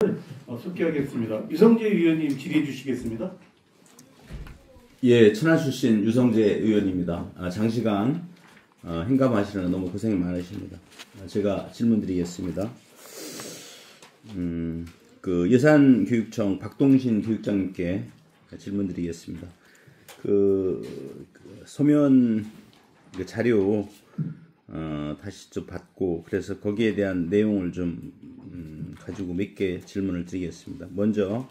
속기하겠습니다. 유성재 의원님 질의해 주시겠습니다. 예, 천안 출신 유성재 의원입니다. 장시간 행감하시느라 너무 고생이 많으십니다. 제가 질문드리겠습니다. 그 예산교육청 박동신 교육장님께 질문드리겠습니다. 그 서면 자료 다시 좀 받고 그래서 거기에 대한 내용을 좀 가지고 몇 개 질문을 드리겠습니다. 먼저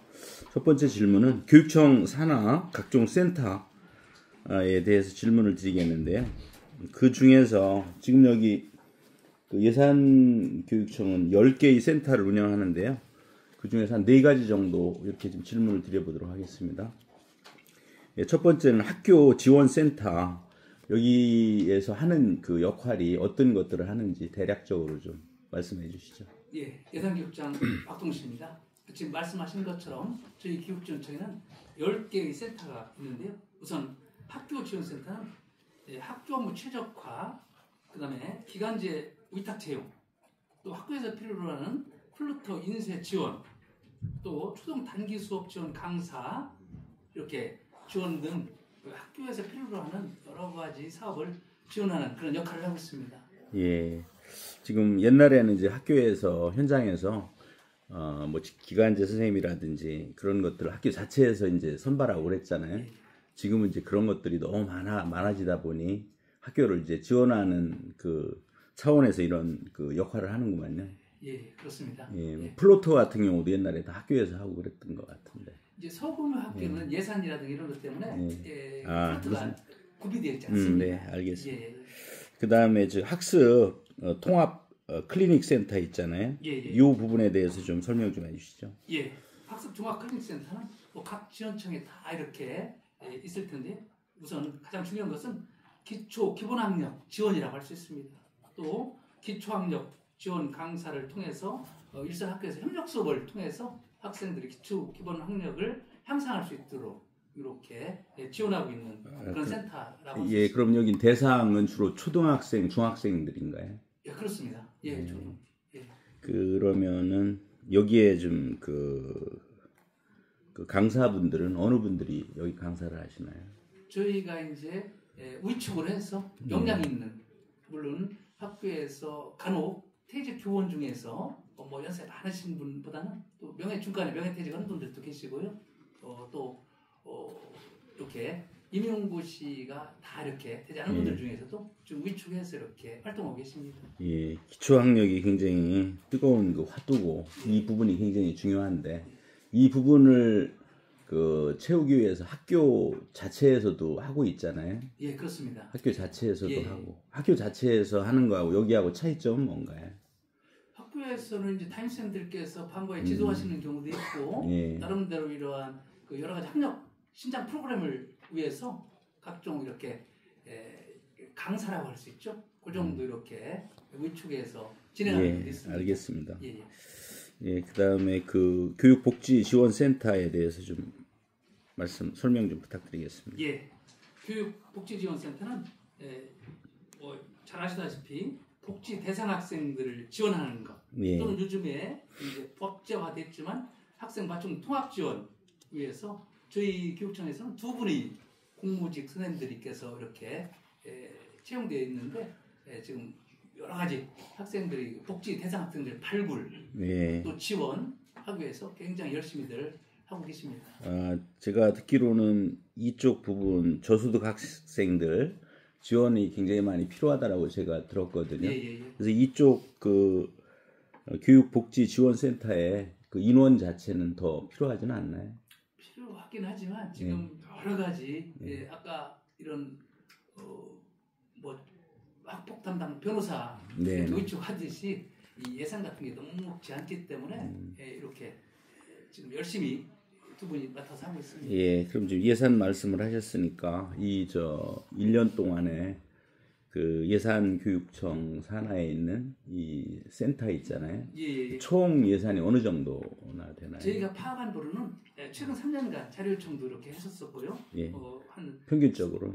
첫 번째 질문은 교육청 산하 각종 센터에 대해서 질문을 드리겠는데요. 그 중에서 지금 여기 그 예산교육청은 10개의 센터를 운영하는데요. 그 중에서 한 4가지 정도 이렇게 좀 질문을 드려보도록 하겠습니다. 첫 번째는 학교 지원센터. 여기에서 하는 그 역할이 어떤 것들을 하는지 대략적으로 좀 말씀해 주시죠. 예, 예산교육장 박동신입니다. 지금 말씀하신 것처럼 저희 교육지원청에는 10개의 센터가 있는데요. 우선 학교 지원센터는 학교 업무 최적화, 그 다음에 기간제 위탁 채용, 또 학교에서 필요로 하는 플루터 인쇄 지원, 또 초등 단기 수업 지원 강사, 이렇게 지원 등 학교에서 필요로 하는 여러 가지 사업을 지원하는 그런 역할을 하고 있습니다. 예, 지금 옛날에는 이제 학교에서 현장에서 뭐 기간제 선생님이라든지 그런 것들을 학교 자체에서 이제 선발하고 그랬잖아요. 예. 지금은 이제 그런 것들이 너무 많아지다 보니 학교를 이제 지원하는 그 차원에서 이런 그 역할을 하는구만요. 예, 그렇습니다. 예, 예. 플로터 같은 경우도 옛날에 다 학교에서 하고 그랬던 것 같은데. 이제 소규모 학교는 예산이라든가 이런 것 때문에 무슨 구비되어 있지 않습니다. 네, 알겠습니다. 예. 그 다음에 학습 통합 클리닉 센터 있잖아요. 이 부분에 대해서 좀 설명 좀 해주시죠. 예, 학습 종합 클리닉 센터는 각 지원청에 다 이렇게 있을 텐데 우선 가장 중요한 것은 기본학력 지원이라고 할 수 있습니다. 또 기초학력 지원 강사를 통해서 일선 학교에서 협력 수업을 통해서 학생들이 기본 학력을 향상할 수 있도록 이렇게 지원하고 있는 그런 센터라고 할 수 예, 있습니다. 그럼 여기 대상은 주로 초등학생, 중학생들인가요? 예, 그렇습니다. 예, 예. 그러면은 여기에 좀 그 강사분들은 어느 분들이 여기 강사를 하시나요? 저희가 이제 위촉을 해서 역량 있는 물론 학교에서 간혹 퇴직 교원 중에서 뭐 연세 많으신 분보다는 또 중간에 명예퇴직하는 분들도 계시고요. 이렇게 임용고시가 다 이렇게 되지 않은 분들 중에서도 좀 위축해서 이렇게 활동하고 계십니다. 예, 기초학력이 굉장히 뜨거운 그 화두고 이 부분이 굉장히 중요한데 이 부분을 그 채우기 위해서 학교 자체에서도 하고 있잖아요. 예, 그렇습니다. 학교 자체에서도 하고 학교 자체에서 하는 거하고 여기하고 차이점은 뭔가요? 학교에서는 이제 담임선생님들께서 방과에 지도하시는 경우도 있고 나름대로 이러한 그 여러 가지 학력 신장 프로그램을 위해서 각종 이렇게 강사라고 할 수 있죠. 그 정도 이렇게 위축해서 진행하는 게 있습니다. 알겠습니다. 예. 예, 그다음에 그 교육복지지원센터에 대해서 좀 설명 좀 부탁드리겠습니다. 예, 교육복지지원센터는 뭐 잘 아시다시피 복지 대상 학생들을 지원하는 것 또는 요즘에 이제 법제화됐지만 학생 맞춤 통합 지원 위해서 저희 교육청에서는 2분의 공무직 선생님들께서 이렇게 채용되어 있는데 지금 여러 가지 학생들이 복지 대상 학생들 발굴 또 지원하기 위해서 굉장히 열심히들 하고 계십니다. 제가 듣기로는 이쪽 부분 저소득 학생들 지원이 굉장히 많이 필요하다라고 제가 들었거든요. 그래서 이쪽 그 교육복지지원센터에 그 인원 자체는 더 필요하지는 않나요? 필요하긴 하지만 지금 여러 가지 아까 이런 뭐 학폭 담당 변호사 위촉하듯이 이 예산 같은 게 녹록지 않기 때문에 이렇게 지금 열심히 2분이 맡아서 하고 있습니다. 예, 그럼 지금 예산 말씀을 하셨으니까 1년 동안에 그 예산교육청 산하에 있는 이 센터 있잖아요. 총 예산이 어느 정도나 되나요? 저희가 파악한 바로는 최근 3년간 자료 요청도 이렇게 했었었고요. 한 평균적으로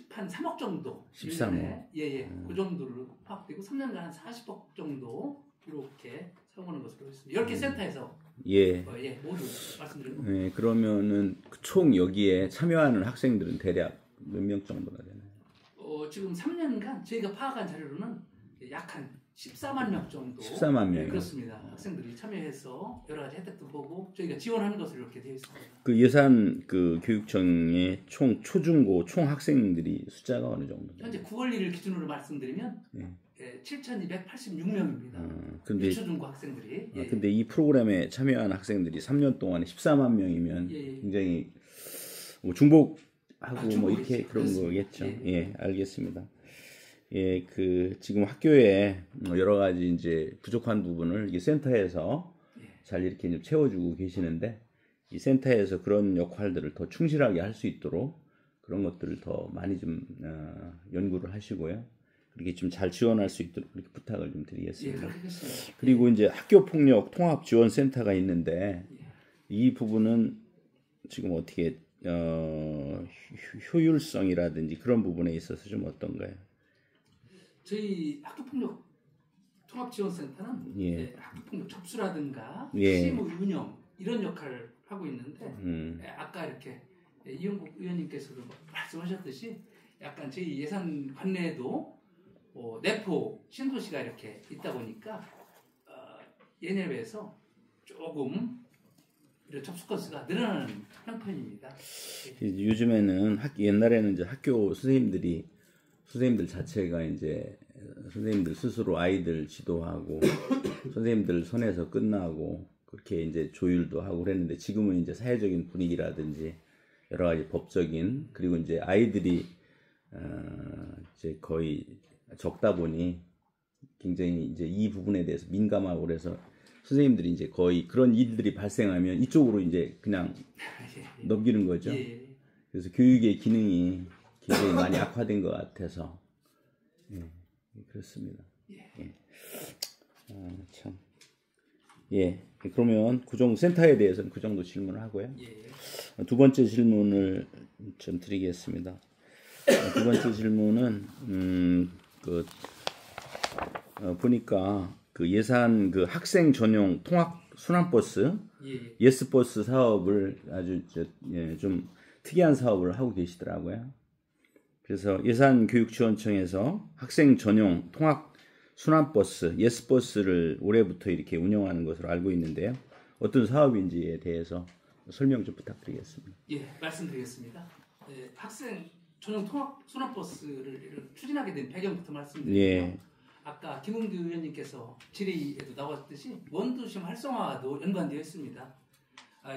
한 3억 정도. 13억. 그 정도로 파악되고 3년간 한 40억 정도 이렇게 사용하는 것으로 했습니다. 10개 센터에서 예. 모두 말씀드린 거. 네, 그러면은 총 여기에 참여하는 학생들은 대략 몇 명 정도나 되나요? 지금 3년간 저희가 파악한 자료로는 약 한 14만 명 정도. 14만 명. 그렇습니다. 학생들이 참여해서 여러 가지 혜택도 보고 저희가 지원하는 것으로 이렇게 되어 있습니다. 그 예산 그 교육청의 총 초중고 총 학생들이 숫자가 어느 정도? 현재 9월 1일 기준으로 말씀드리면 7,286명입니다. 근데 유초중고 학생들이. 근데 이 프로그램에 참여한 학생들이 3년 동안에 14만 명이면 굉장히 뭐 중복하고 뭐 이렇게 그런 그렇습니다. 거겠죠. 알겠습니다. 그 지금 학교에 여러 가지 이제 부족한 부분을 이 센터에서 잘 이렇게 좀 채워주고 계시는데 이 센터에서 그런 역할들을 더 충실하게 할 수 있도록 그런 것들을 더 많이 좀 연구를 하시고요. 그렇게 좀 잘 지원할 수 있도록 그렇게 부탁을 좀 드리겠습니다. 그리고 이제 학교 폭력 통합 지원 센터가 있는데 이 부분은 지금 어떻게 효율성이라든지 그런 부분에 있어서 좀 어떤가요? 저희 학교폭력 통합지원센터는 학교폭력 접수라든가 실무 운영 이런 역할을 하고 있는데 아까 이렇게 이영국 의원님께서도 말씀하셨듯이 약간 저희 예산 관내에도 내포 신도시가 이렇게 있다 보니까 예년에 비해서 조금 접수 건수가 늘어나는 형편입니다. 요즘에는 옛날에는 이제 학교 선생님들 자체가 이제 선생님들 스스로 아이들 지도하고 선생님들 손에서 끝나고 그렇게 이제 조율도 하고 그랬는데 지금은 이제 사회적인 분위기라든지 여러 가지 법적인 그리고 이제 아이들이 이제 거의 적다 보니 굉장히 이제 이 부분에 대해서 민감하고 그래서 선생님들이 이제 거의 그런 일들이 발생하면 이쪽으로 이제 그냥 넘기는 거죠. 그래서 교육의 기능이 굉장히 많이 악화된 것 같아서 그렇습니다. 참. 그러면 센터에 대해서는 그 정도 질문을 하고요. 두 번째 질문을 좀 드리겠습니다. 두 번째 질문은 보니까 그 예산 그 학생 전용 통학 순환버스 예스버스 사업을 아주 좀 특이한 사업을 하고 계시더라고요. 그래서 예산교육지원청에서 학생 전용 통학 순환버스 예스버스를 올해부터 이렇게 운영하는 것으로 알고 있는데요. 어떤 사업인지에 대해서 설명 좀 부탁드리겠습니다. 말씀드리겠습니다. 학생 전용 통학 순환버스를 추진하게 된 배경부터 말씀드리면 아까 김웅규 의원님께서 질의에도 나왔듯이 원도심 활성화도 연관되어 있습니다.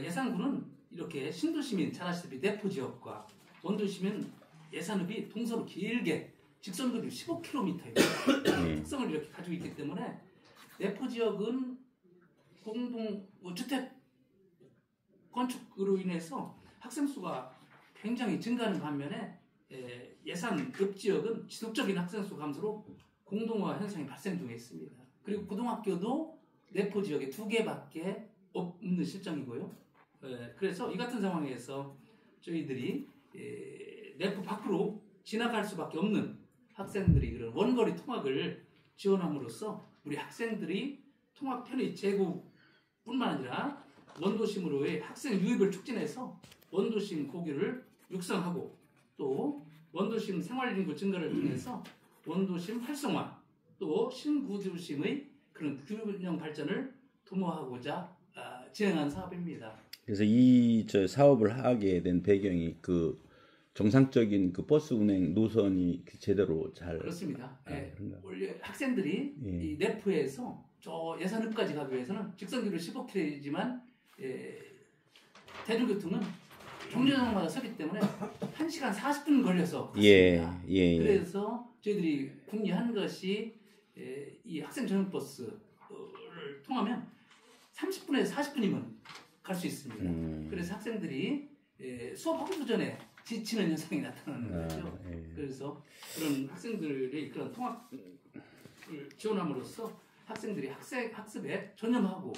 예산군은 이렇게 신도시민 잘 아시다시피 내포 지역과 원도심은 예산읍이 동서로 길게 직선거리 15km입니다. 특성을 이렇게 가지고 있기 때문에 내포 지역은 공동 주택 건축으로 인해서 학생 수가 굉장히 증가하는 반면에 예산읍 지역은 지속적인 학생 수 감소로 공동화 현상이 발생 중에 있습니다. 그리고 고등학교도 내포 지역에 2개밖에 없는 실정이고요. 그래서 이 같은 상황에서 저희들이 내포 밖으로 지나갈 수밖에 없는 학생들이 그런 원거리 통학을 지원함으로써 우리 학생들이 통학 편의 제고뿐만 아니라 원도심으로의 학생 유입을 촉진해서 원도심 고교를 육성하고 또 원도심 생활인구 증가를 통해서 원도심 활성화 또 신구도심의 그런 균형 발전을 도모하고자 진행한 사업입니다. 그래서 이 사업을 하게 된 배경이 그 정상적인 그 버스 운행 노선이 제대로 잘 그렇습니다. 원래 학생들이 이 내포에서 저 예산읍까지 가기 위해서는 직선거리로 15km이지만 대중교통은 정류장마다 서기 때문에 1시간 40분 걸려서 갔습니다. 그래서 저희들이 궁리한 것이 이 학생 전용 버스를 통하면 30분에서 40분이면 갈 수 있습니다. 그래서 학생들이 수업하기도 전에 지치는 현상이 나타나는 거죠. 그래서 그런 학생들의 그런 통학을 지원함으로써 학생들이 학습에 전념하고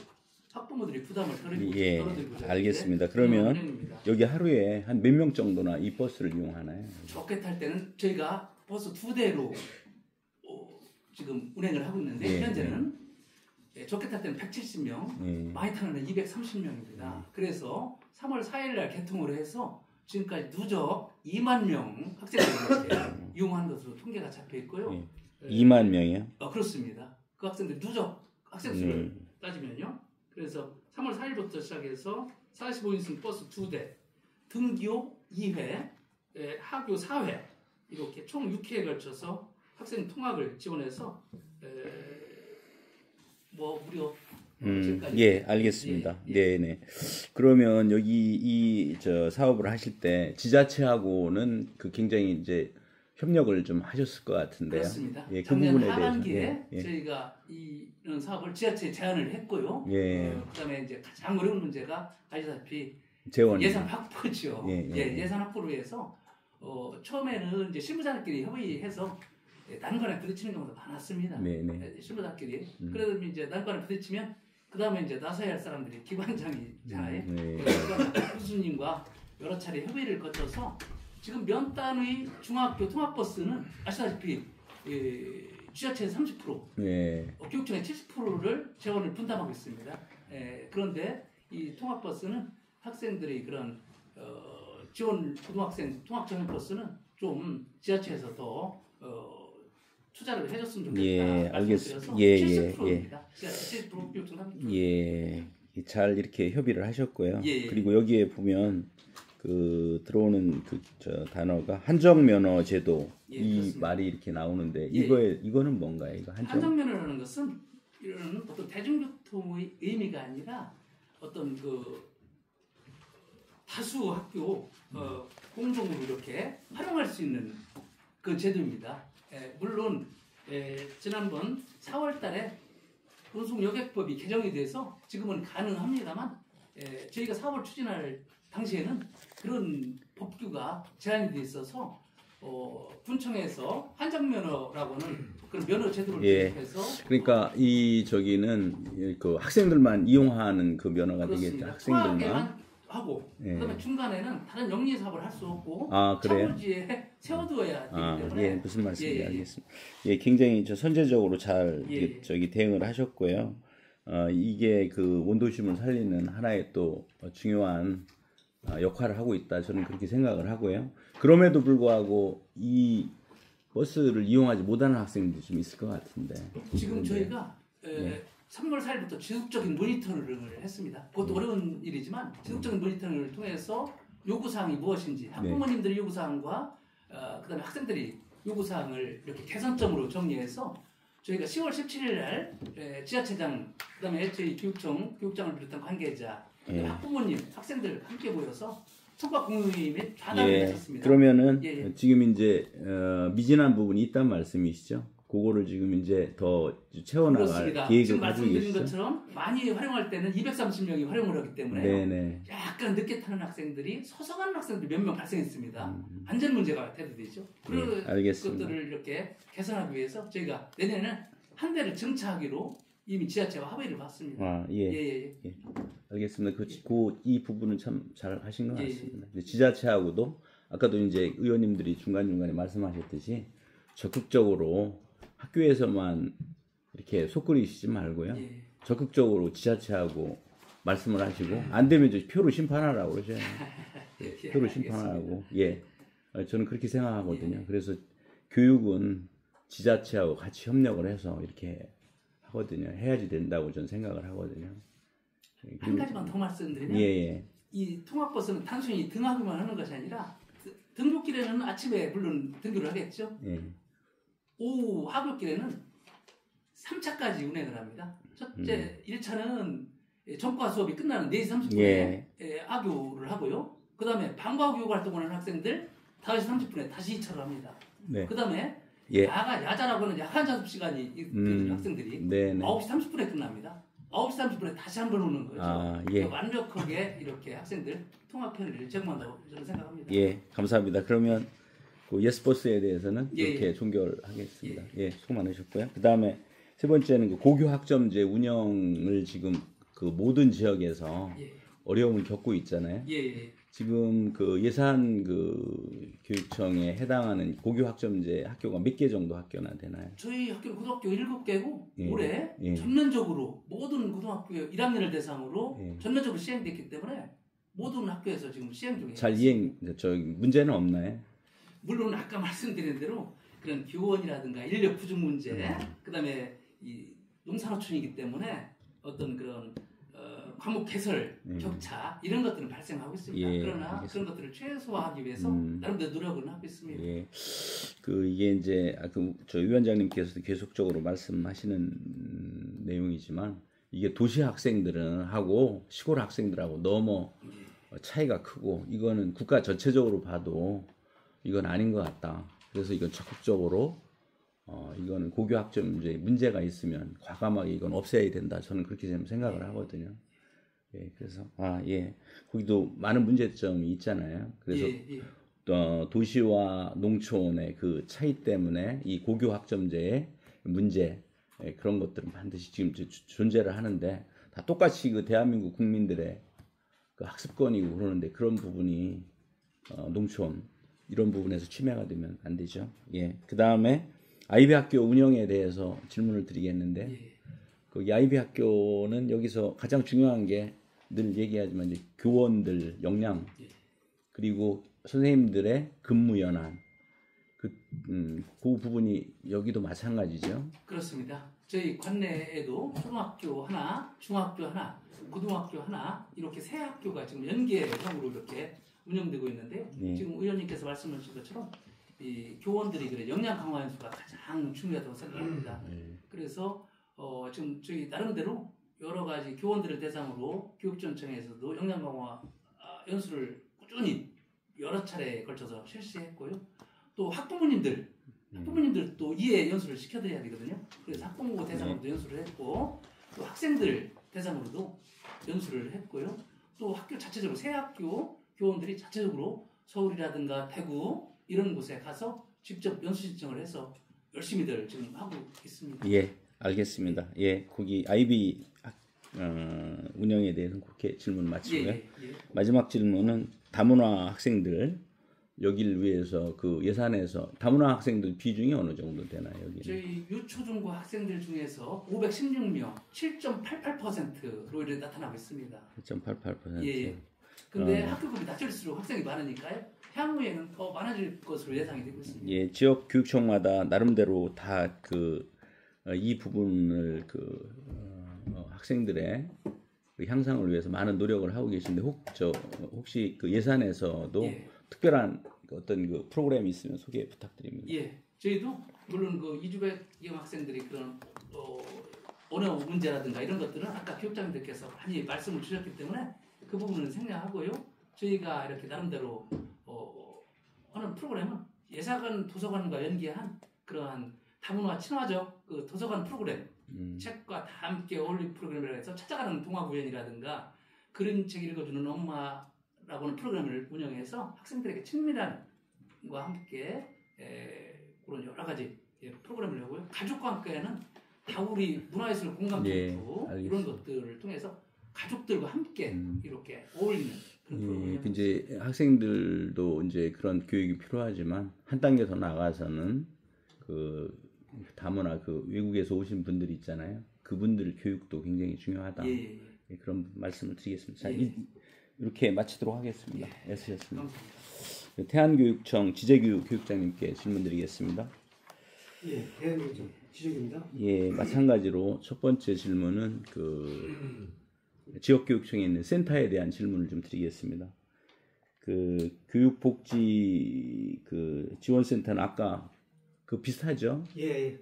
학부모들이 부담을 덜어드리고자 알겠습니다. 그러면 여기 하루에 한 몇 명 정도나 이 버스를 이용하나요? 좋게 탈 때는 저희가 버스 2대로 지금 운행을 하고 있는데 현재는 적게 탈 때는 170명, 예. 많이 타는 데는 230명입니다. 그래서 3월 4일 날 개통을 해서 지금까지 누적 2만 명 학생들이 이용한 것으로 통계가 잡혀 있고요. 예. 2만 명이요? 그렇습니다. 그 학생들 누적 학생 수를 따지면요. 그래서 3월 4일부터 시작해서 45인승 버스 2대, 등교 2회, 하교 4회 이렇게 총 6회에 걸쳐서 학생 통학을 지원해서 무려 지금까지 예, 알겠습니다. 네, 네. 그러면 여기 이 사업을 하실 때 지자체하고는 굉장히 이제 협력을 좀 하셨을 것 같은데요. 그렇습니다. 예, 그 작년 부분에 하반기에 대해서 저희가 이런 사업을 지자체에 제안을 했고요. 예. 그다음에 이제 가장 어려운 문제가 아시다시피 재원 예산 확보죠. 예. 예산 확보를 위해서 처음에는 이제 실무자들끼리 협의해서 난관에 부딪히는 경우도 많았습니다. 네. 실무자들끼리. 그래서 이제 난관에 부딪히면 그 다음에 이제 나서야 할 사람들이 기관장이잖아요. 네. 교수님과 여러 차례 협의를 거쳐서 지금 면 단위 중학교 통학버스는 아시다시피 지자체 30%, 교육청의 70%를 재원을 분담하고 있습니다. 그런데 이 통학버스는 학생들이 그런 지원 고등학생 통학정형버스는 좀 지자체에서 더 투자를 해줬으면 좋겠다. 예, 알겠습니다. 70%입니다. 지자체 70%, 교육청 30%. 예, 잘 이렇게 협의를 하셨고요. 예. 그리고 여기에 보면 들어오는 단어가 한정면허 제도 이 그렇습니다. 말이 이렇게 나오는데 예. 이거는 뭔가요? 이거 한정면허라는 것은 이런 어떤 대중교통의 의미가 아니라 어떤 다수 학교 공동으로 이렇게 활용할 수 있는 그 제도입니다. 물론 지난번 4월달에 운송여객법이 개정이 돼서 지금은 가능합니다만 저희가 사업을 추진할 당시에는 그런 법규가 제한이 돼 있어서 군청에서 한정면허라고는 그런 면허 제도를 도입해서 그러니까 저기는 그 학생들만 이용하는 그 면허가 되겠죠. 학생들만 하고 그다음에 중간에는 다른 영리 사업을 할 수 없고 그래요? 차고지에 세워두어야 되기 때문에 무슨 말씀인지 알겠습니다. 선제적으로 잘 대응을 하셨고요. 이게 원도심을 살리는 하나의 또 중요한 역할을 하고 있다. 저는 그렇게 생각을 하고요. 그럼에도 불구하고 이 버스를 이용하지 못하는 학생들이 좀 있을 것 같은데. 지금 저희가 3월 4일부터 지속적인 모니터링을 했습니다. 그것도 어려운 일이지만 지속적인 모니터링을 통해서 요구사항이 무엇인지 학부모님들의 요구사항과 그다음에 학생들이 요구사항을 이렇게 개선점으로 정리해서 저희가 10월 17일 날 지자체장 그다음에 저희 교육장을 비롯한 관계자 학부모님, 학생들 함께 모여서 성과 공유회 및 좌담을 했었습니다. 그러면은 지금 이제 미진한 부분이 있단 말씀이시죠? 그거를 지금 이제 더 채워나갈 계획을 지금 가지고 말씀드린 계시죠? 것처럼 많이 활용할 때는 230명이 활용을 하기 때문에 네네. 약간 늦게 타는 학생들이 서성하는 학생들이 몇 명 발생했습니다. 안전 문제가 대두되죠. 그런 알겠습니다. 것들을 이렇게 개선하기 위해서 저희가 내년에는 한 대를 증차하기로 이미 지자체와 합의를 봤습니다. 알겠습니다. 이 부분은 참 잘 하신 것 같습니다. 지자체하고도 아까도 이제 의원님들이 중간중간에 말씀하셨듯이 적극적으로 학교에서만 이렇게 속끓이시지 말고요. 적극적으로 지자체하고 말씀을 하시고 안 되면 표로 심판하라고 그러죠. 표로 심판하라고. 저는 그렇게 생각하거든요. 그래서 교육은 지자체하고 같이 협력을 해서 이렇게 하거든요. 해야지 된다고 저는 생각을 하거든요. 한 가지만 더 말씀드리면 이 통학버스는 단순히 등하기만 하는 것이 아니라 등교길에는 아침에 물론 등교를 하겠죠. 오후 하교길에는 3차까지 운행을 합니다. 첫째 1차는 전과 수업이 끝나는 4시 30분에 하교를 하고요. 그 다음에 방과 교육 활동을 하는 학생들 5시 30분에 다시 2차를 합니다. 그 다음에 야자라고 하는 야간 자습 시간이 있는 학생들이 9시 30분에 끝납니다. 9시 30분에 다시 한 번 오는 거죠. 완벽하게 이렇게 학생들 통학 편의를 제공한다고 저는 생각합니다. 감사합니다. 그러면 예스버스에 대해서는 이렇게 종결하겠습니다. 수고 많으셨고요. 그 다음에 세 번째는 고교 학점제 운영을 지금 모든 지역에서 어려움을 겪고 있잖아요. 예, 예. 지금 그 예산 그 교육청에 해당하는 고교 학점제 학교가 몇 개 정도 학교나 되나요? 저희 학교는 고등학교 7개고 예, 올해 예. 전면적으로 모든 고등학교 1학년을 대상으로 예. 전면적으로 시행됐기 때문에 모든 학교에서 지금 시행 중이에요. 잘 이행 문제는 없나요? 물론 아까 말씀드린 대로 그런 교원이라든가 인력 부족 문제, 그다음에 이 농산어촌이기 때문에 어떤 그런 과목 개설 격차 이런 것들은 발생하고 있습니다. 예, 그러나 알겠습니다. 그런 것들을 최소화하기 위해서 나름대로 노력을 하고 있습니다. 예. 그 이게 이제 저 위원장님께서도 계속적으로 말씀하시는 내용이지만 이게 도시 학생들은 하고 시골 학생들하고 너무 차이가 크고 이거는 국가 전체적으로 봐도 이건 아닌 것 같다. 그래서 이건 적극적으로 이거는 고교 학점제 문제가 있으면 과감하게 이건 없애야 된다. 저는 그렇게 좀 생각을 하거든요. 예, 그래서 예, 거기도 많은 문제점이 있잖아요. 그래서 도시와 농촌의 그 차이 때문에 이 고교 학점제의 문제 그런 것들은 반드시 지금 존재를 하는데 다 똑같이 그 대한민국 국민들의 그 학습권이고 그러는데 그런 부분이 농촌 이런 부분에서 침해가 되면 안 되죠. 예, 그 다음에 아이비 학교 운영에 대해서 질문을 드리겠는데 그 아이비 학교는 여기서 가장 중요한 게 늘 얘기하지만 이제 교원들 역량 그리고 선생님들의 근무 연한 그 부분이 여기도 마찬가지죠. 그렇습니다. 저희 관내에도 초등학교 하나, 중학교 하나, 고등학교 하나 이렇게 세 학교가 지금 연계형으로 이렇게 운영되고 있는데요. 지금 의원님께서 말씀하신 것처럼 이 교원들이 그래 역량 강화 연수가 가장 중요하다고 생각합니다. 그래서 지금 저희 나름대로 여러 가지 교원들을 대상으로 교육전청에서도 역량 강화 연수를 꾸준히 여러 차례에 걸쳐서 실시했고요. 또 학부모님들도 이해 연수를 시켜드려야 되거든요. 그래서 학부모 대상으로도 연수를 했고 또 학생들 대상으로도 연수를 했고요. 또 학교 자체적으로 새 학교 교원들이 자체적으로 서울이라든가 대구 이런 곳에 가서 직접 연수 신청을 해서 열심히들 지금 하고 있습니다. 예, 알겠습니다. 예, 거기 아이비 운영에 대해서는 그렇게 질문 마치고요. 마지막 질문은 다문화 학생들 여기를 위해서 그 예산에서 다문화 학생들 비중이 어느 정도 되나요? 여기는? 저희 유초중고 학생들 중에서 516명, 7.88%로 이렇게 나타나고 있습니다. 7.88%. 예. 근데 학교급이 낮을수록 학생이 많으니까요. 향후에는 더 많아질 것으로 예상이 되고 있습니다. 예, 지역 교육청마다 나름대로 다 이 부분을 학생들의 그 향상을 위해서 많은 노력을 하고 계신데 혹시 그 예산에서도 특별한 어떤 그 프로그램이 있으면 소개 부탁드립니다. 예, 저희도 물론 그 이주백 이용 학생들이 그런 언어 문제라든가 이런 것들은 아까 교육장님들께서 많이 말씀을 주셨기 때문에 그 부분은 생략하고요. 저희가 이렇게 나름대로 하는 프로그램은 예사관 도서관과 연계한 그러한 다문화 친화적 그 도서관 프로그램, 책과 다 함께 어울리는 프로그램이라 해서 찾아가는 동화구연이라든가 그런 책 읽어주는 엄마라고는 프로그램을 운영해서 학생들에게 친밀함과 함께 그런 여러 가지 프로그램을 하고요. 가족과 함께는 다우리 문화예술 공감 캠프 이런 것들을 통해서 가족들과 함께 이렇게 어울리는 그런 프로그램. 이제 학생들도 이제 그런 교육이 필요하지만 한 단계 더 나가서는 그 다문화 그 외국에서 오신 분들이 있잖아요. 그분들 교육도 굉장히 중요하다. 그런 말씀을 드리겠습니다. 자, 이렇게 마치도록 하겠습니다. 애쓰셨습니다. 태안교육청 지재규 교육장님께 질문드리겠습니다. 예, 태안교육청 지재규입니다. 예, 마찬가지로 첫 번째 질문은 그 지역교육청에 있는 센터에 대한 질문을 좀 드리겠습니다. 그 교육복지 그 지원센터는 아까 그 비슷하죠? 예.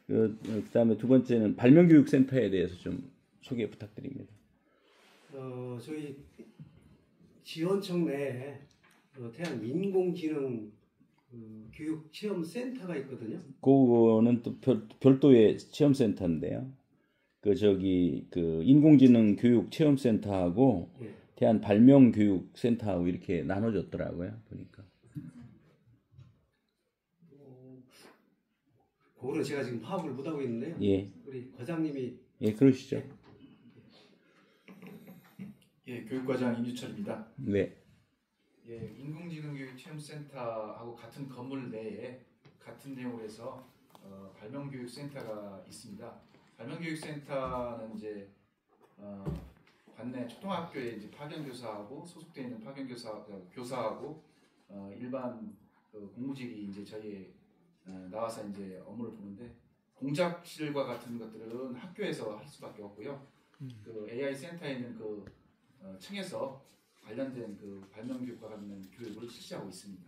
그다음에 두 번째는 발명교육센터에 대해서 좀 소개 부탁드립니다. 저희 지원청 내에 태안 인공지능 교육 체험 센터가 있거든요. 그거는 또 별도의 체험센터인데요. 그 인공지능 교육 체험센터하고 태안 발명교육센터하고 이렇게 나눠졌더라고요. 보니까. 그거는 제가 지금 파악을 못하고 있는데요. 우리 과장님이 그러시죠. 예, 교육과장 임유철입니다. 네. 예, 인공지능교육체험센터하고 같은 건물 내에 같은 내용으로 해서 발명교육센터가 있습니다. 발명교육센터는 이제 관내 초등학교에 이제 파견교사하고 소속되어 있는 교사하고 일반 공무직이 이제 저희 나와서 이제 업무를 보는데 공작실과 같은 것들은 학교에서 할 수밖에 없고요. 그 AI 센터에 있는 그 층에서 관련된 그 발명교육과 관련 교육을 실시하고 있습니다.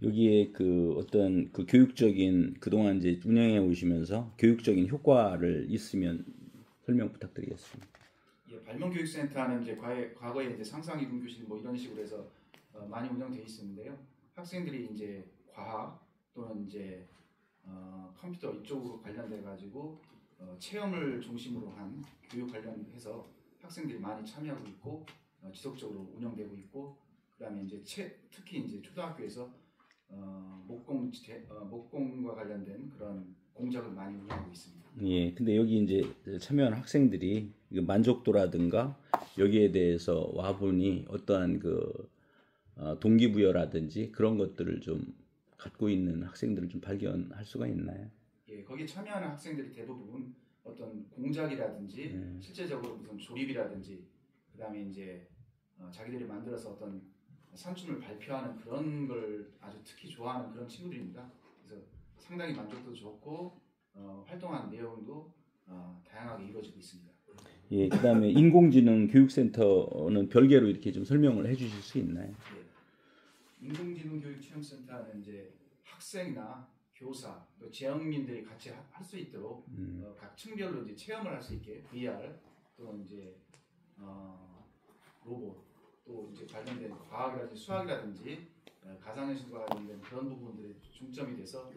여기에 그 어떤 그 교육적인 그동안 이제 운영해 오시면서 교육적인 효과를 있으면 설명 부탁드리겠습니다. 예, 발명교육센터는 이제 과거에 이제 상상이동교실 뭐 이런 식으로 해서 많이 운영되어 있었는데요. 학생들이 이제 과학 또는 이제 컴퓨터 이쪽으로 관련돼 가지고 체험을 중심으로 한 교육 관련해서 학생들이 많이 참여하고 있고 지속적으로 운영되고 있고 그다음에 이제 특히 이제 초등학교에서 목공과 관련된 그런 공작을 많이 운영하고 있습니다. 예, 근데 여기 이제 참여한 학생들이 만족도라든가 여기에 대해서 와보니 어떠한 그 동기부여라든지 그런 것들을 좀 갖고 있는 학생들을 좀 발견할 수가 있나요? 예, 거기 참여하는 학생들이 대부분 어떤 공작이라든지 실제적으로 무슨 조립이라든지 그다음에 이제 자기들이 만들어서 어떤 산춤을 발표하는 그런 걸 아주 특히 좋아하는 그런 친구들입니다. 그래서 상당히 만족도 좋고 활동하는 내용도 다양하게 이루어지고 있습니다. 예, 그다음에 인공지능 교육센터는 별개로 이렇게 좀 설명을 해주실 수 있나요? 예. 인공지능 교육체험센터는 이제 학생이나 교사 또 지역민들이 같이 할 수 있도록 각 층별로 이제 체험을 할 수 있게 VR 또 이제 로봇 또 이제 관련된 과학이라든지 수학이라든지 가상현실과 관련된 그런 부분들이 중점이 돼서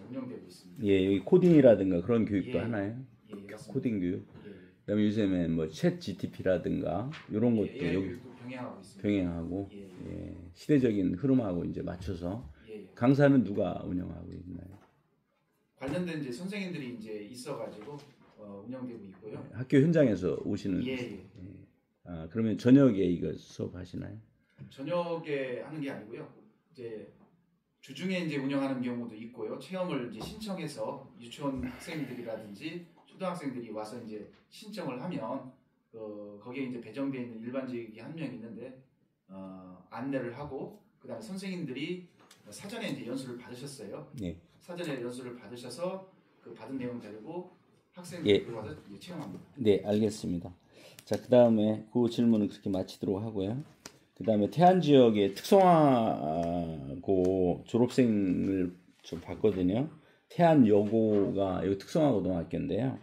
운영되고 있습니다. 예, 여기 코딩이라든가 그런 교육도 예, 하나요? 예, 맞습니다. 코딩 교육. 예, 그다음에 요즘에 뭐 챗 GTP라든가 이런 것도 AI 여기 교육도 병행하고 있습니다. 병행하고 예, 예, 시대적인 흐름하고 이제 맞춰서 예. 강사는 누가 운영하고 있나요? 관련된 이제 선생님들이 이제 있어가지고 운영되고 있고요. 학교 현장에서 오시는. 예, 예. 아, 그러면 저녁에 이거 수업하시나요? 저녁에 하는 게 아니고요. 이제 주중에 이제 운영하는 경우도 있고요. 체험을 이제 신청해서 유치원 학생들이라든지 초등학생들이 와서 이제 신청을 하면 거기에 이제 배정되어 있는 일반직이 한 명 있는데 안내를 하고 그다음에 선생님들이 사전에 이제 연수를 받으셨어요. 네. 사전에 연수를 받으셔서 그 받은 내용 가지고 학생들이 들어와서 이제 체험합니다. 네, 알겠습니다. 자, 그 다음에 그 질문은 그렇게 마치도록 하고요. 그 다음에 태안 지역의 특성화고 졸업생을 좀 봤거든요. 태안 여고가 이 특성화고등학교인데요.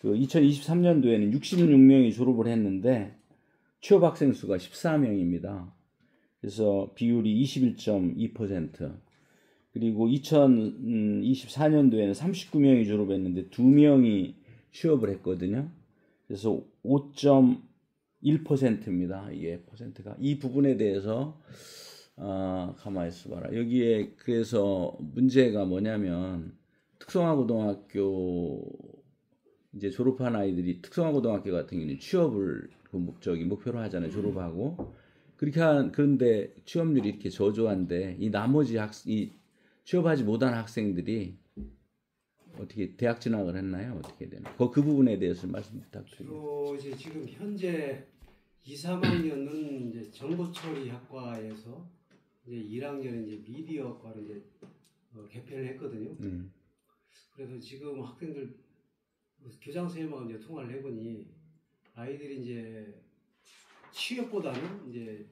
그 2023년도에는 66명이 졸업을 했는데 취업 학생 수가 14명입니다. 그래서 비율이 21.2%. 그리고 2024년도에는 39명이 졸업했는데 2명이 취업을 했거든요. 그래서 5.1%입니다. 이게 퍼센트가. 이 부분에 대해서 가만히 있어봐라. 여기에 그래서 문제가 뭐냐면 특성화고등학교 이제 졸업한 아이들이 특성화고등학교 같은 경우는 취업을 그 목표로 하잖아요. 졸업하고 그런데 취업률이 이렇게 저조한데 이 나머지 이 취업하지 못한 학생들이 어떻게 대학 진학을 했나요? 어떻게 되나요? 그 부분에 대해서 말씀 부탁드립니다. 이제 지금 현재 2, 3학년은 이제 정보처리학과에서 이제 1학년은 이제 미디어학과를 이제 개편을 했거든요. 그래서 지금 학생들 교장 선생님하고 이제 통화를 해보니 아이들이 이제 취업보다는 이제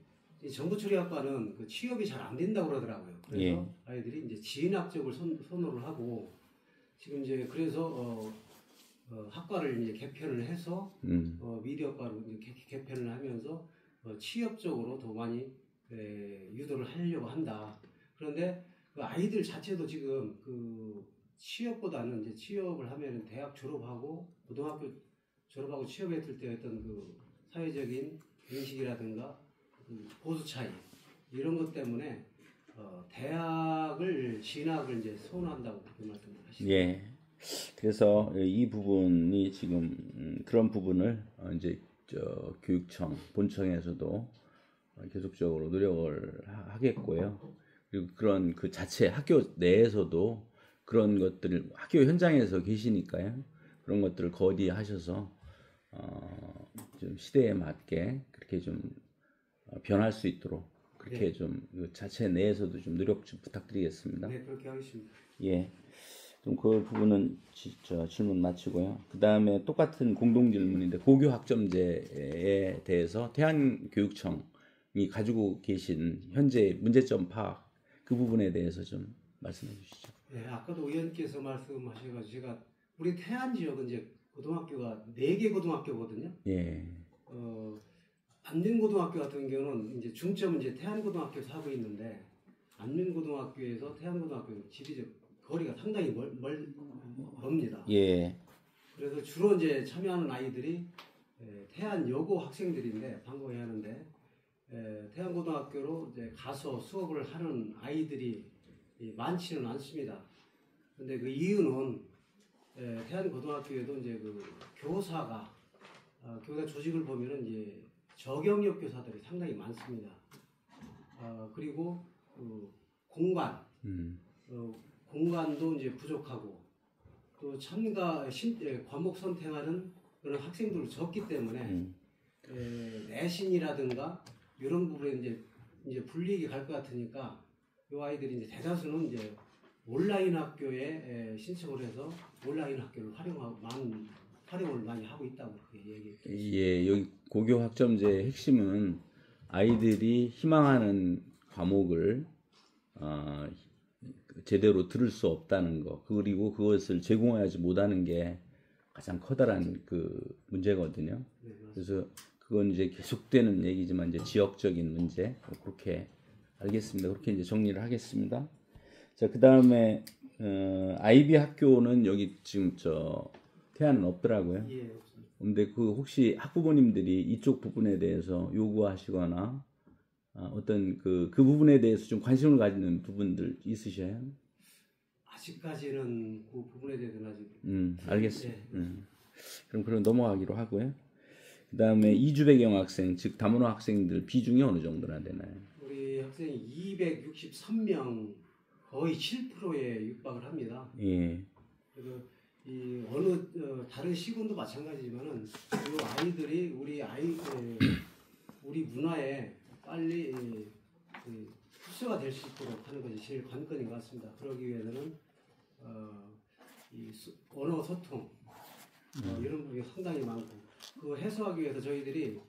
정보처리학과는 그 취업이 잘 안 된다고 그러더라고요. 그래서 예. 아이들이 이제 진학 쪽을 선호를 하고 지금 이제 그래서 학과를 이제 개편을 해서 미디어과로 이제 개편을 하면서 취업 쪽으로 더 많이 유도를 하려고 한다. 그런데 그 아이들 자체도 지금 그 취업보다는 이제 취업을 하면 대학 졸업하고 고등학교 졸업하고 취업했을 때 어떤 그 사회적인 인식이라든가 보수 차이 이런 것 때문에 대학을 진학을 이제 선호한다고 그렇게 말씀하시죠. 예. 그래서 이 부분이 지금 그런 부분을 이제 교육청 본청에서도 계속적으로 노력을 하겠고요. 그리고 그런 그 자체 학교 내에서도 그런 것들을 학교 현장에서 계시니까요. 그런 것들을 거디하셔서 좀 시대에 맞게 그렇게 좀 변할 수 있도록 그렇게 네. 좀 자체 내에서도 좀 노력 좀 부탁드리겠습니다. 네, 그렇게 하겠습니다. 예. 좀 그 부분은 질문 마치고요. 그 다음에 똑같은 공동 질문인데 고교 학점제에 대해서 대한교육청이 가지고 계신 현재 문제점 파악 그 부분에 대해서 좀 말씀해 주시죠. 네, 아까도 의원께서 말씀하셔가지고 제가 우리 태안 지역은 이제 고등학교가 4개 고등학교거든요. 예. 안민고등학교 같은 경우는 이제 중점은 이제 태안고등학교에서 하고 있는데 안민고등학교에서 태안고등학교 지리적 거리가 상당히 멉니다. 예. 그래서 주로 이제 참여하는 아이들이 태안여고 학생들인데 방과후 하는데 태안고등학교로 이제 가서 수업을 하는 아이들이 많지는 않습니다. 근데 그 이유는 태안고등학교에도 이제 그 교사 조직을 보면은 이제 저경력 교사들이 상당히 많습니다. 그리고 공간도 이제 부족하고 또 과목 선택하는 그런 학생들도 적기 때문에 내신이라든가 이런 부분에 이제 불이익이 갈 것 같으니까 이 아이들이 이제 대다수는 이제 온라인 학교에 신청을 해서 온라인 학교를 활용을 많이 하고 있다고 그렇게 얘기했죠. 예, 여기 고교 학점제의 핵심은 아이들이 희망하는 과목을 제대로 들을 수 없다는 거, 그리고 그것을 제공하지 못하는 게 가장 커다란 그 문제거든요. 네, 그래서 그건 이제 계속되는 얘기지만 이제 지역적인 문제, 그렇게 알겠습니다. 그렇게 이제 정리를 하겠습니다. 자, 그 다음에 아이비 학교는 여기 지금 태안은 없더라고요. 예, 없습니다. 근데 그 혹시 학부모님들이 이쪽 부분에 대해서 요구하시거나 어떤 그 부분에 대해서 좀 관심을 가지는 부분들 있으셔요? 아직까지는 그 부분에 대해서는 아직. 알겠습니다. 네. 그럼 넘어가기로 하고요. 그 다음에 이주 배경 학생, 즉 다문화 학생들 비중이 어느 정도나 되나요? 우리 학생이 263명, 거의 7%에 육박을 합니다. 예. 그래서 이 다른 시군도 마찬가지지만은 이 아이들이 우리 문화에 빨리 흡수가 될 수 있도록 하는 것이 제일 관건인 것 같습니다. 그러기 위해서는 언어 소통 이런 부분이 상당히 많고 그 해소하기 위해서 저희들이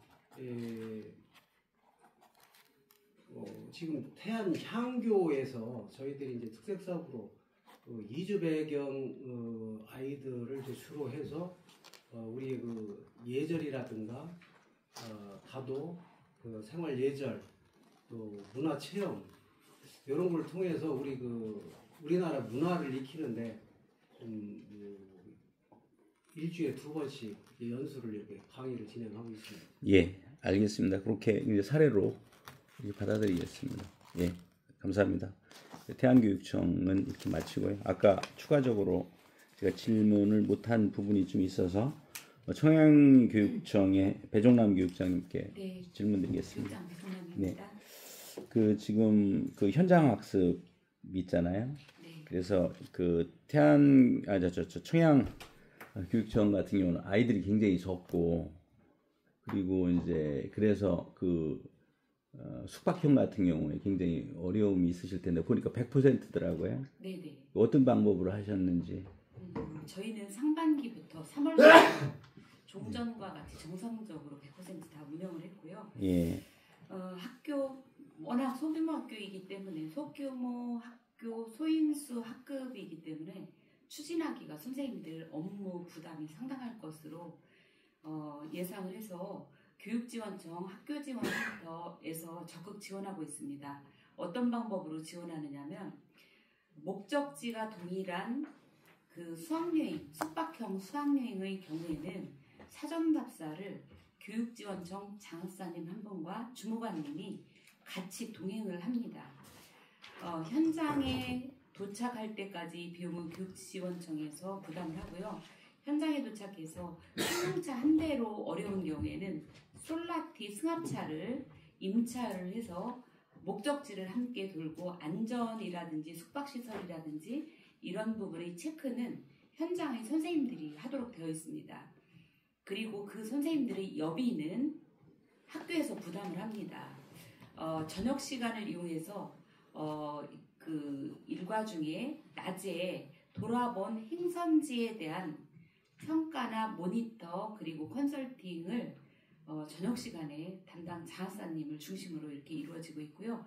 지금 태안 향교에서 저희들이 이제 특색 사업으로 이주 배경 아이들을 이제 주로 해서 우리 그 예절이라든가 다도 그 생활 예절 또 문화 체험 이런 걸 통해서 우리나라 문화를 익히는데 일주일에 2번씩 연수를 이렇게 강의를 진행하고 있습니다. 예, 알겠습니다. 그렇게 이제 사례로 이제 받아들이겠습니다. 예, 감사합니다. 태안교육청은 이렇게 마치고요. 아까 추가적으로 제가 질문을 못한 부분이 좀 있어서 청양교육청의 배종남 교육장님께 네, 질문드리겠습니다. 교육장 배종남입니다. 네. 그 지금 그 현장 학습 있잖아요. 네. 그래서 그 청양 교육청 같은 경우는 아이들이 굉장히 적고 그리고 이제 그래서 그 숙박형 같은 경우에 굉장히 어려움이 있으실 텐데 보니까 100%더라고요. 네네. 어떤 방법으로 하셨는지. 저희는 상반기부터 3월 종전과 같이 정상적으로 100% 다 운영을 했고요. 예. 학교 워낙 소규모 학교이기 때문에 소규모 학교 소인수 학급이기 때문에 추진하기가 선생님들 업무 부담이 상당할 것으로 예상을 해서 교육지원청 학교지원센터에서 적극 지원하고 있습니다. 어떤 방법으로 지원하느냐면 목적지가 동일한 그 수학여행, 숙박형 수학여행의 경우에는 사전 답사를 교육지원청 장사님 한 분과 주무관님이 같이 동행을 합니다. 현장에 도착할 때까지 비용은 교육지원청에서 부담을 하고요. 현장에 도착해서 승용차 한 대로 어려운 경우 경우에는 솔라티 승합차를 임차를 해서 목적지를 함께 돌고 안전이라든지 숙박시설이라든지 이런 부분의 체크는 현장의 선생님들이 하도록 되어 있습니다. 그리고 그 선생님들의 여비는 학교에서 부담을 합니다. 저녁 시간을 이용해서 그 일과 중에 낮에 돌아본 행선지에 대한 평가나 모니터 그리고 컨설팅을 저녁 시간에 담당 장학사님을 중심으로 이렇게 이루어지고 있고요.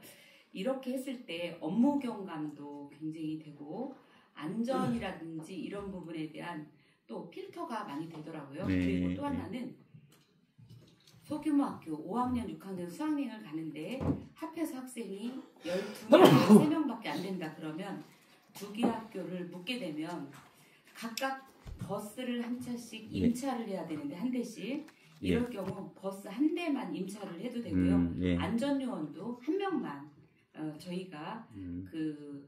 이렇게 했을 때 업무 경감도 굉장히 되고 안전이라든지 이런 부분에 대한 또 필터가 많이 되더라고요. 네. 그리고 또 하나는 소규모 학교 5학년, 6학년 수학여행을 가는데 합해서 학생이 12명, 3명밖에 안 된다 그러면 2개 학교를 묻게 되면 각각 버스를 한 차씩 임차를 해야 되는데 한 대씩 이럴 경우 버스 한 대만 임차를 해도 되고요. 안전요원도 한 명만 저희가 그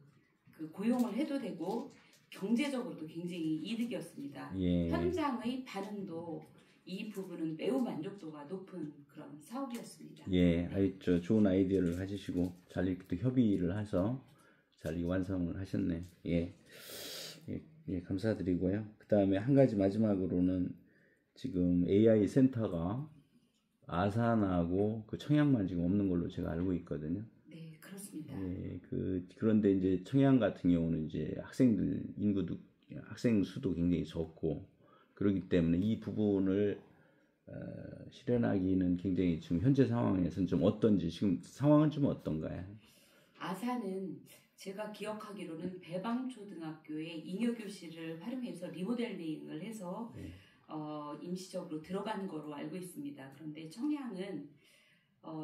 고용을 해도 되고 경제적으로도 굉장히 이득이었습니다. 현장의 반응도 이 부분은 매우 만족도가 높은 그런 사업이었습니다. 좋은 아이디어를 가지시고 잘 이렇게 또 협의를 해서 잘 완성을 하셨네. 감사드리고요. 그 다음에 한 가지 마지막으로는 지금 AI 센터가 아산하고 그 청양만 지금 없는 걸로 제가 알고 있거든요. 네, 그렇습니다. 그런데 이제 청양 같은 경우는 이제 학생 수도 굉장히 적고 그렇기 때문에 이 부분을 실현하기는 굉장히 지금 현재 상황에서는 좀 어떤지 지금 상황은 좀 어떤가요? 아산은 제가 기억하기로는 배방초등학교의 잉여교실을 활용해서 리모델링을 해서 임시적으로 들어간 거로 알고 있습니다. 그런데 청양은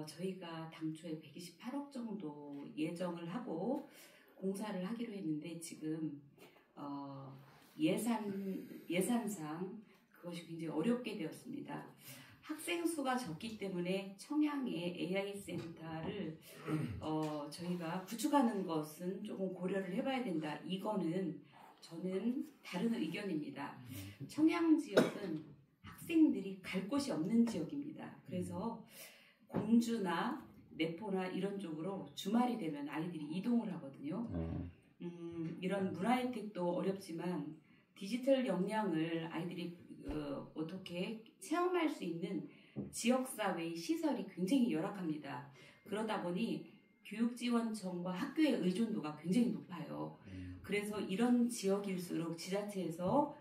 저희가 당초에 128억 정도 예정을 하고 공사를 하기로 했는데 지금 예산상 그것이 굉장히 어렵게 되었습니다. 학생 수가 적기 때문에 청양의 AI 센터를 저희가 구축하는 것은 조금 고려를 해봐야 된다. 이거는 저는 다른 의견입니다. 청양 지역은 학생들이 갈 곳이 없는 지역입니다. 그래서 공주나 내포나 이런 쪽으로 주말이 되면 아이들이 이동을 하거든요. 이런 문화 혜택도 어렵지만 디지털 역량을 아이들이 어떻게 체험할 수 있는 지역사회의 시설이 굉장히 열악합니다. 그러다 보니 교육지원청과 학교의 의존도가 굉장히 높아요. 그래서 이런 지역일수록 지자체에서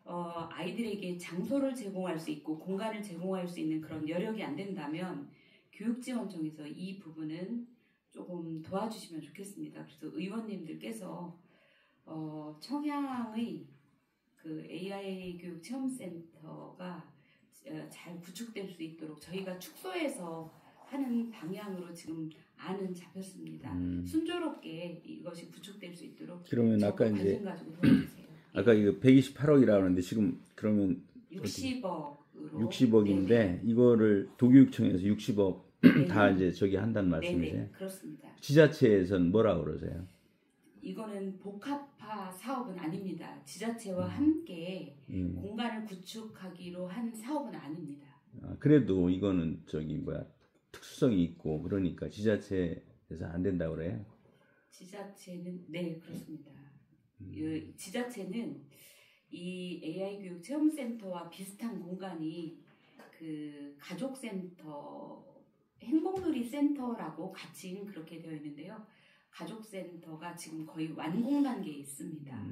아이들에게 장소를 제공할 수 있고 공간을 제공할 수 있는 그런 여력이 안 된다면 교육지원청에서 이 부분은 조금 도와주시면 좋겠습니다. 그래서 의원님들께서 청양의 그 AI 교육 체험센터가 잘 구축될 수 있도록 저희가 축소해서 하는 방향으로 지금 안은 잡혔습니다. 순조롭게 이것이 구축될 수 있도록 그러면 아까 이제 가지고 도와주세요. 아까 이거 128억이라고 하는데 지금 그러면 60억인데 네네. 이거를 도교육청에서 60억 네네. 다 이제 저기 한다는 말씀이세요? 네네, 그렇습니다. 지자체에서는 뭐라 그러세요? 이거는 복합화 사업은 아닙니다. 지자체와 함께 공간을 구축하기로 한 사업은 아닙니다. 그래도 이거는 특수성이 있고 그러니까 지자체에서 안 된다고 그래요? 지자체는 네 그렇습니다. 지자체는 이 AI 교육 체험센터와 비슷한 공간이 그 가족센터, 행복놀이 센터라고 같이 그렇게 되어 있는데요. 가족센터가 지금 거의 완공 단계에 있습니다.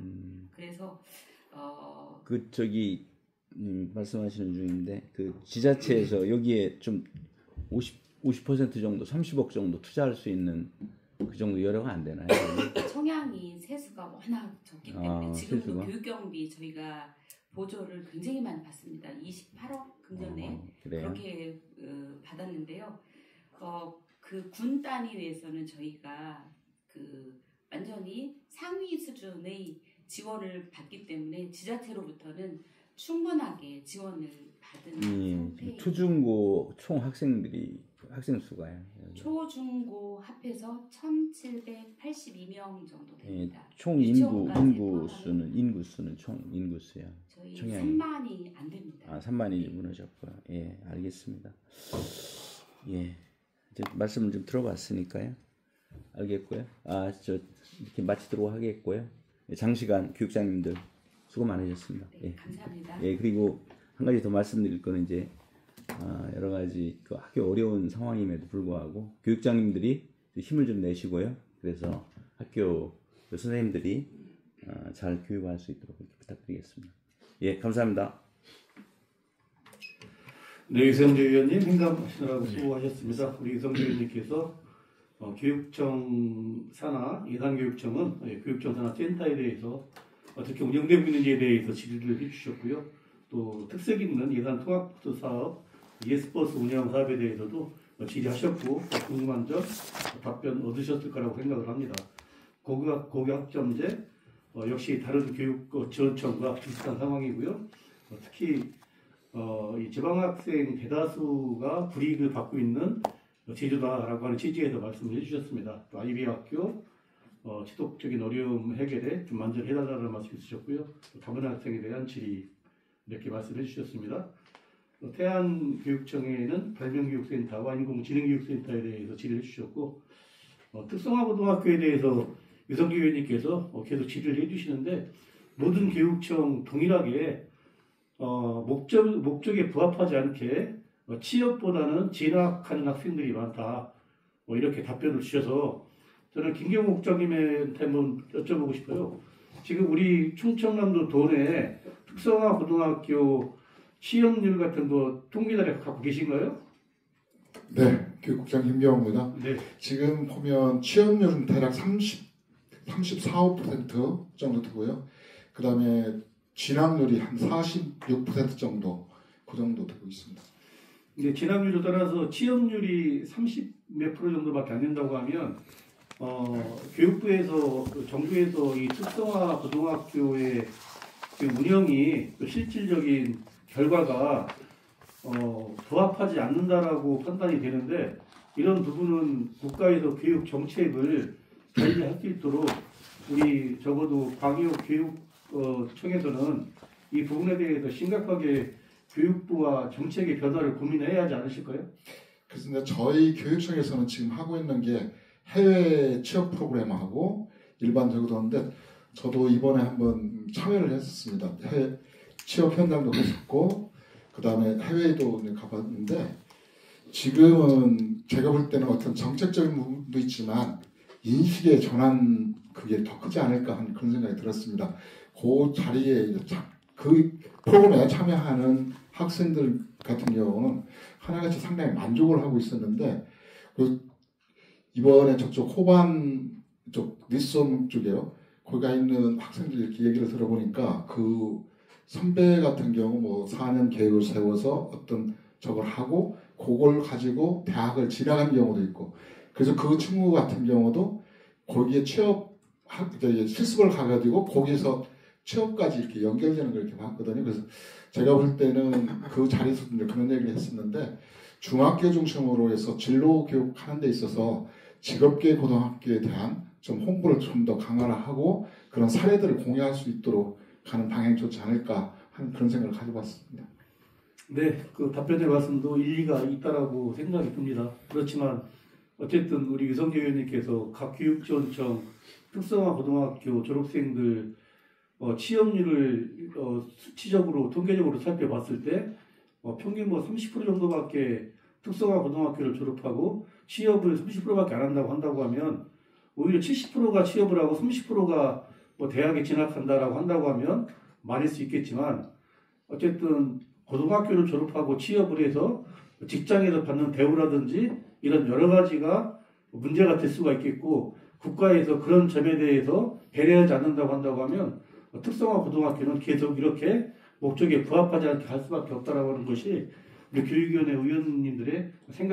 그래서 말씀하시는 중인데 그 지자체에서 여기에 좀 50% 정도, 30억 정도 투자할 수 있는 그 정도 여력은 안 되나요? 청양이 세수가 워낙 적기 때문에 지금도 교육경비 저희가 보조를 굉장히 많이 받습니다. 28억 금전에 그렇게 받았는데요. 그 군 단위에서는 저희가 그 완전히 상위 수준의 지원을 받기 때문에 지자체로부터는 충분하게 지원을 받은 상태입니다. 초중고 총 학생 수가요. 초중고 합해서 1,782명 정도 됩니다. 총 인구수는 총 인구수야. 저희 청양이. 3만이 안 됩니다. 아, 3만이 무너졌고요. 예, 알겠습니다. 예, 이제 말씀을 좀 들어봤으니까요. 알겠고요. 아, 저 이렇게 마치도록 하겠고요. 장시간 교육장님들 수고 많으셨습니다. 네, 예. 감사합니다. 예, 그리고 한 가지 더 말씀드릴 거는 이제 여러 가지 그 학교 어려운 상황임에도 불구하고 교육장님들이 힘을 좀 내시고요. 그래서 학교 그 선생님들이 잘 교육할 수 있도록 이렇게 부탁드리겠습니다. 예, 감사합니다. 네, 이성재 위원님 행감하시느라고 수고하셨습니다. 우리 이성재 위원님께서 교육청 산하 예산교육청은 교육청 산하 센터에 대해서 어떻게 운영되고 있는지에 대해서 질의를 해주셨고요. 또 특색 있는 예산 통합부터 사업, 예스버스 운영 사업에 대해서도 질의하셨고 궁금한 점 답변 얻으셨을 거라고 생각을 합니다. 고교학점제 역시 다른 교육 지원청과 비슷한 상황이고요. 특히 이 지방학생 대다수가 불이익을 받고 있는 제주다라고 하는 취지에서 말씀을 해주셨습니다. 또 아이비 학교 지속적인 어려움 해결에 좀 만전해달라는 말씀 있으셨고요. 또 다문화 학생에 대한 질의 이렇게 말씀해 주셨습니다. 태안교육청에는 발명교육센터와 인공지능교육센터에 대해서 질의를 해주셨고 특성화고등학교에 대해서 유성기 의원님께서 계속 질의를 해주시는데 모든 교육청 동일하게 목적에 부합하지 않게 취업보다는 진학하는 학생들이 많다. 이렇게 답변을 주셔서 저는 김경욱 국장님한테 한번 여쭤보고 싶어요. 지금 우리 충청남도 도내 특성화 고등학교 취업률 같은 거 통계자료 갖고 계신가요? 네, 교육국장 김경호입니다. 네. 지금 보면 취업률은 대략 34~5% 정도 되고요. 그 다음에 진학률이 한 46% 정도, 그 정도 되고 있습니다. 근데 진학률에 따라서 취업률이 30몇 프로 정도밖에 안 된다고 하면 교육부에서 정부에서 이 특성화 고등학교의 그 운영이 실질적인 결과가 부합하지 않는다라고 판단이 되는데 이런 부분은 국가에서 교육 정책을 관리할 수 있도록 우리 적어도 광역교육청에서는 이 부분에 대해서 심각하게 교육부와 정책의 변화를 고민해야 하지 않으실까요? 그래서 저희 교육청에서는 지금 하고 있는 게 해외 취업 프로그램하고 일반적으로 하는데 저도 이번에 한번 참여를 했었습니다. 해외 취업 현장도 갔었고 그 다음에 해외에도 가봤는데 지금은 제가 볼 때는 어떤 정책적인 부분도 있지만 인식의 전환 그게 더 크지 않을까 하는 그런 생각이 들었습니다. 그 자리에 그 프로그램에 참여하는 학생들 같은 경우는 하나같이 상당히 만족을 하고 있었는데 이번에 저쪽 호반 쪽 니썸 쪽에요. 거기가 있는 학생들 이렇게 얘기를 들어보니까 그 선배 같은 경우 뭐 4년 계획을 세워서 어떤 저걸 하고 그걸 가지고 대학을 진학한 경우도 있고 그래서 그 친구 같은 경우도 거기에 실습을 가가지고 거기서 취업까지 이렇게 연결되는 걸 이렇게 봤거든요. 그래서 제가 볼 때는 그 자리에서 그런 얘기를 했었는데 중학교 중심으로 해서 진로 교육하는 데 있어서 직업계 고등학교에 대한 좀 홍보를 좀 더 강화하고 그런 사례들을 공유할 수 있도록 가는 방향이 좋지 않을까 하는 그런 생각을 가져봤습니다. 네, 그 답변의 말씀도 일리가 있다라고 생각이 듭니다. 그렇지만 어쨌든 우리 유성재 의원님께서 각 교육지원청 특성화 고등학교 졸업생들 취업률을 수치적으로 통계적으로 살펴봤을 때 평균 30% 정도밖에 특성화 고등학교를 졸업하고 취업을 30%밖에 안 한다고 하면 오히려 70%가 취업을 하고 30%가 대학에 진학한다라고 한다고 하면 많을 수 있겠지만 어쨌든 고등학교를 졸업하고 취업을 해서 직장에서 받는 대우라든지 이런 여러 가지가 문제가 될 수가 있겠고 국가에서 그런 점에 대해서 배려하지 않는다고 한다고 하면 특성화 고등학교는 계속 이렇게 목적에 부합하지 않게 할 수밖에 없다라고 하는 것이 우리 교육위원회 의원님들의 생각